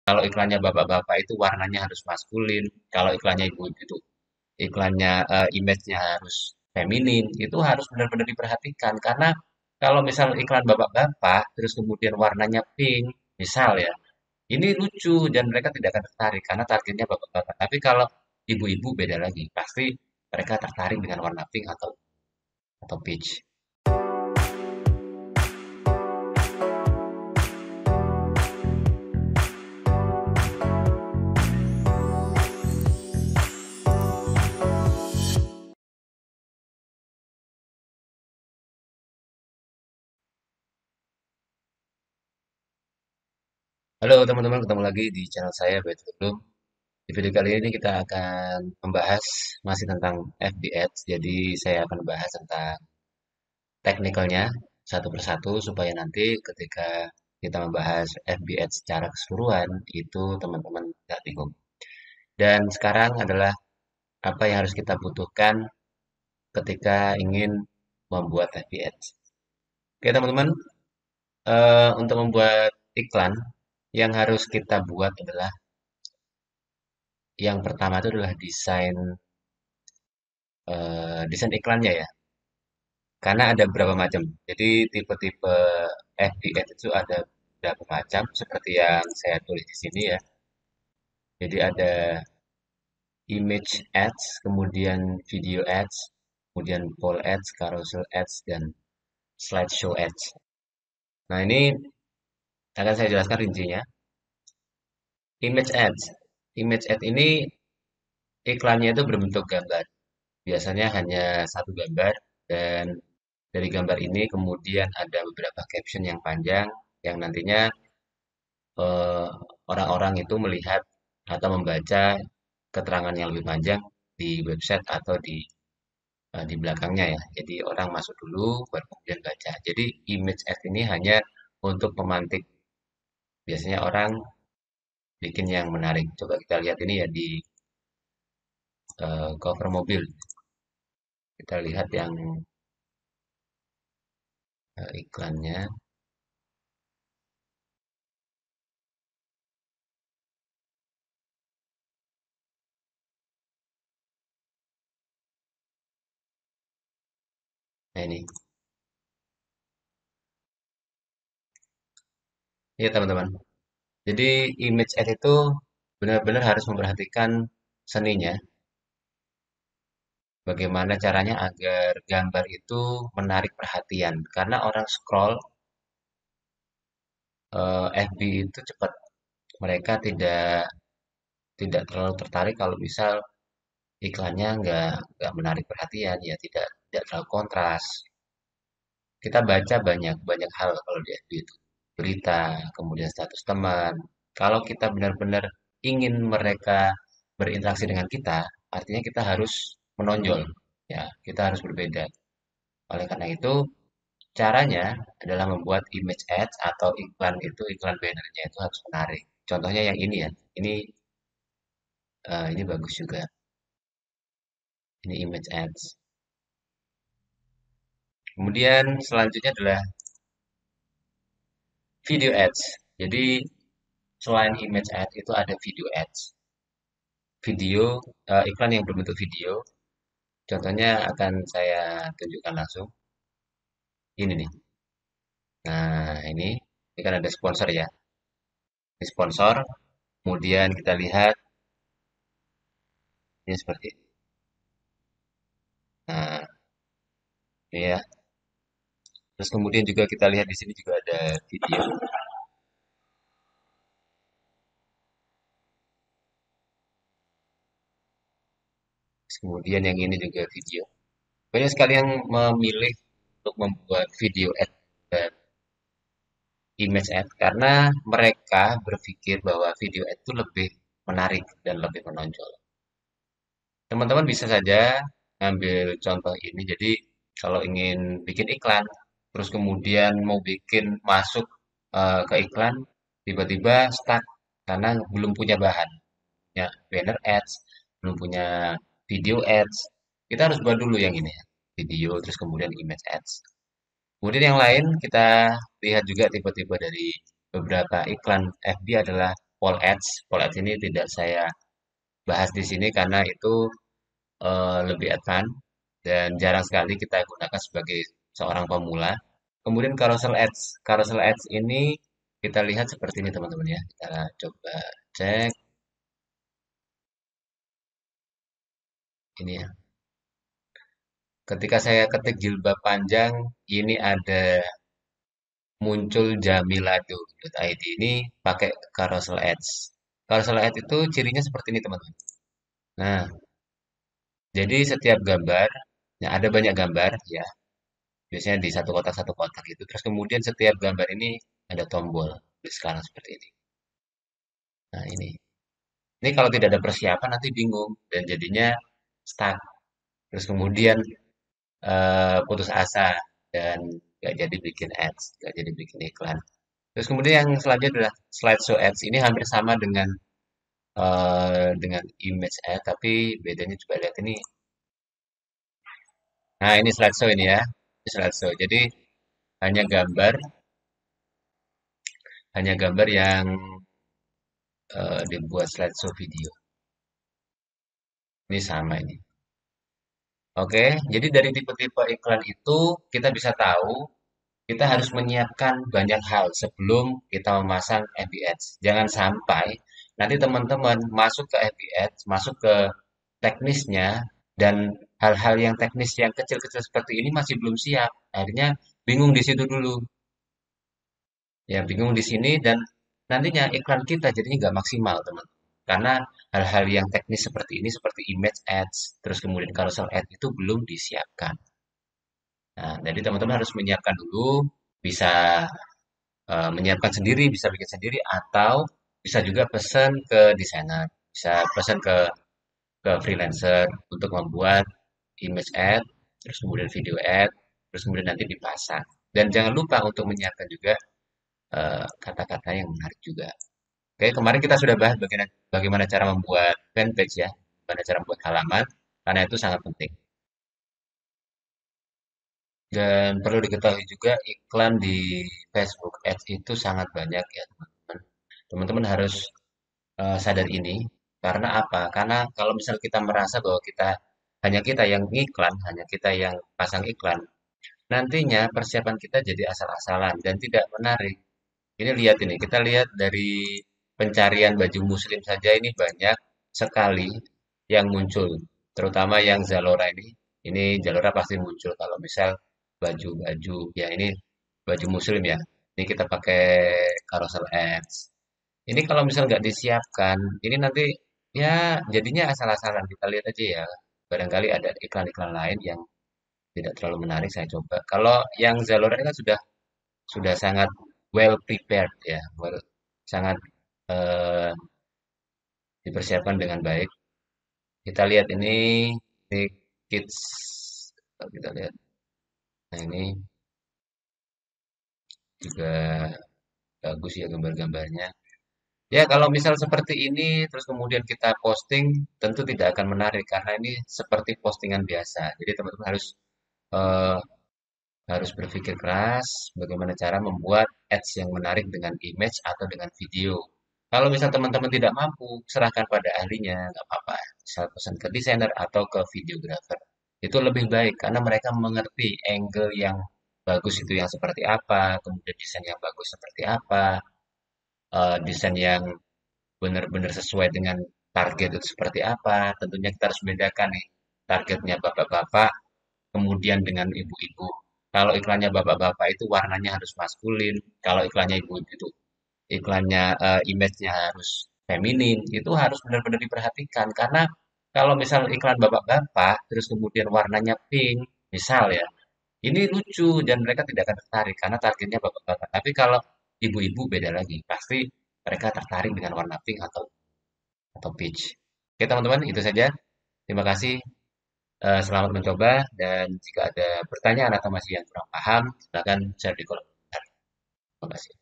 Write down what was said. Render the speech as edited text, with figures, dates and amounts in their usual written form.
Kalau iklannya bapak-bapak itu warnanya harus maskulin. Kalau iklannya ibu-ibu itu iklannya image-nya harus feminin. Itu harus benar-benar diperhatikan karena kalau misal iklan bapak-bapak terus kemudian warnanya pink, misal ya, ini lucu dan mereka tidak akan tertarik karena targetnya bapak-bapak. Tapi kalau ibu-ibu beda lagi, pasti mereka tertarik dengan warna pink atau peach. Halo teman-teman, ketemu lagi di channel saya Betulum. Di video kali ini kita akan membahas masih tentang FB Ads. Jadi saya akan membahas tentang teknikalnya satu persatu supaya nanti ketika kita membahas FB Ads secara keseluruhan itu teman-teman tidak bingung. Dan sekarang adalah apa yang harus kita butuhkan ketika ingin membuat FB Ads. Oke teman-teman, untuk membuat iklan yang harus kita buat adalah yang pertama itu adalah desain iklannya ya. Karena ada beberapa macam. Jadi tipe-tipe FBS itu ada beberapa macam seperti yang saya tulis di sini ya. Jadi ada image ads, kemudian video ads, kemudian poll ads, carousel ads, dan slideshow ads. Nah ini akan saya jelaskan rincinya. Image ads. Image ad ini iklannya itu berbentuk gambar. Biasanya hanya satu gambar dan dari gambar ini kemudian ada beberapa caption yang panjang yang nantinya eh, orang-orang itu melihat atau membaca keterangan yang lebih panjang di website atau di belakangnya ya. Jadi orang masuk dulu baru kemudian baca. Jadi image ad ini hanya untuk memantik. Biasanya orang bikin yang menarik. Coba kita lihat ini ya di cover mobil. Kita lihat yang iklannya. Nah ini. Iya teman-teman. Jadi image ad itu benar-benar harus memperhatikan seninya. Bagaimana caranya agar gambar itu menarik perhatian? Karena orang scroll FB itu cepat. Mereka tidak terlalu tertarik kalau misal iklannya nggak menarik perhatian, ya tidak terlalu kontras. Kita baca banyak banyak hal kalau di FB itu, berita, kemudian status teman. Kalau kita benar-benar ingin mereka berinteraksi dengan kita, artinya kita harus menonjol, ya kita harus berbeda. Oleh karena itu, caranya adalah membuat image ads atau iklan itu, iklan bannernya itu harus menarik. Contohnya yang ini ya, ini bagus juga. Ini image ads. Kemudian selanjutnya adalah video ads. Jadi selain image ads itu ada video ads. Video iklan yang berbentuk video. Contohnya akan saya tunjukkan langsung. Ini nih. Nah, ini kan ada sponsor ya. Ini sponsor. Kemudian kita lihat ini seperti ini. Nah, ini ya. Terus kemudian juga kita lihat di sini juga ada video. Terus kemudian yang ini juga video. Banyak sekali yang memilih untuk membuat video ad dan image ad karena mereka berpikir bahwa video ad itu lebih menarik dan lebih menonjol. Teman-teman bisa saja ngambil contoh ini. Jadi kalau ingin bikin iklan, terus kemudian mau bikin masuk ke iklan, tiba-tiba stuck karena belum punya bahan, punya banner ads, belum punya video ads. Kita harus buat dulu yang ini ya, video, terus kemudian image ads. Kemudian yang lain kita lihat juga tipe-tipe dari beberapa iklan FB adalah Pole ads ini tidak saya bahas di sini karena itu lebih advance dan jarang sekali kita gunakan sebagai seorang pemula. Kemudian carousel ads ini kita lihat seperti ini teman-teman ya. Kita coba cek ini ya. Ketika saya ketik jilbab panjang, ini ada muncul jamilado.id ini pakai carousel ads. Carousel ads itu cirinya seperti ini teman-teman. Nah, jadi setiap gambar, ya ada banyak gambar ya, biasanya di satu kotak gitu. Terus kemudian setiap gambar ini ada tombol di sekarang seperti ini. Nah ini kalau tidak ada persiapan nanti bingung dan jadinya stuck. Terus kemudian putus asa dan nggak jadi bikin ads, nggak jadi bikin iklan. Terus kemudian yang selanjutnya adalah slideshow ads. Ini hampir sama dengan image ad, tapi bedanya coba lihat ini. Nah ini slideshow ini ya, ini slideshow. Jadi hanya gambar, hanya gambar yang dibuat slideshow video. Ini sama ini. Oke, jadi dari tipe-tipe iklan itu kita bisa tahu kita harus menyiapkan banyak hal sebelum kita memasang FB Ads. Jangan sampai nanti teman-teman masuk ke FB Ads, masuk ke teknisnya, dan hal-hal yang teknis yang kecil-kecil seperti ini masih belum siap. Akhirnya bingung di situ dulu. Ya, bingung di sini dan nantinya iklan kita jadinya nggak maksimal, teman. Karena hal-hal yang teknis seperti ini, seperti image ads, terus kemudian carousel ad itu belum disiapkan. Nah, jadi teman-teman harus menyiapkan dulu, bisa menyiapkan sendiri, bisa bikin sendiri, atau bisa juga pesan ke desainer, bisa pesan ke freelancer untuk membuat image ad, terus kemudian video ad, terus kemudian nanti dipasang. Dan jangan lupa untuk menyiapkan juga kata-kata yang menarik juga. Oke, kemarin kita sudah bahas bagaimana cara membuat fanpage ya, bagaimana cara membuat halaman, karena itu sangat penting. Dan perlu diketahui juga iklan di Facebook Ads itu sangat banyak ya teman-teman. Teman-teman harus sadar ini karena apa? Karena kalau misal kita merasa bahwa hanya kita yang iklan, hanya kita yang pasang iklan, nantinya persiapan kita jadi asal-asalan dan tidak menarik. Ini lihat ini, kita lihat dari pencarian baju muslim saja ini banyak sekali yang muncul, terutama yang Zalora ini. Ini Zalora pasti muncul kalau misal baju-baju ya ini baju muslim ya. Ini kita pakai carousel ads. Ini kalau misal nggak disiapkan, ini nanti ya jadinya asal-asalan. Kita lihat aja ya. Barangkali ada iklan-iklan lain yang tidak terlalu menarik saya coba. Kalau yang Zalora ini kan sudah sangat well prepared ya, sangat eh, dipersiapkan dengan baik. Kita lihat ini kids, kalau kita lihat, nah ini juga bagus ya gambar-gambarnya. Ya kalau misal seperti ini, terus kemudian kita posting, tentu tidak akan menarik karena ini seperti postingan biasa. Jadi teman-teman eh, harus berpikir keras bagaimana cara membuat ads yang menarik dengan image atau dengan video. Kalau misal teman-teman tidak mampu, serahkan pada ahlinya, nggak apa-apa. Misal pesan ke desainer atau ke videographer. Itu lebih baik karena mereka mengerti angle yang bagus itu yang seperti apa, kemudian desain yang bagus seperti apa, desain yang benar-benar sesuai dengan target itu seperti apa. Tentunya kita harus bedakan nih, targetnya bapak-bapak, kemudian dengan ibu-ibu. Kalau iklannya bapak-bapak itu warnanya harus maskulin, kalau iklannya ibu-ibu itu iklannya image-nya harus feminin, itu harus benar-benar diperhatikan karena kalau misal iklan bapak-bapak terus kemudian warnanya pink, misal ya, ini lucu dan mereka tidak akan tertarik karena targetnya bapak-bapak. Tapi kalau ibu-ibu beda lagi, pasti mereka tertarik dengan warna pink atau peach. Oke teman-teman, itu saja. Terima kasih. Selamat mencoba dan jika ada pertanyaan atau masih yang kurang paham, silakan share di kolom komentar. Terima kasih.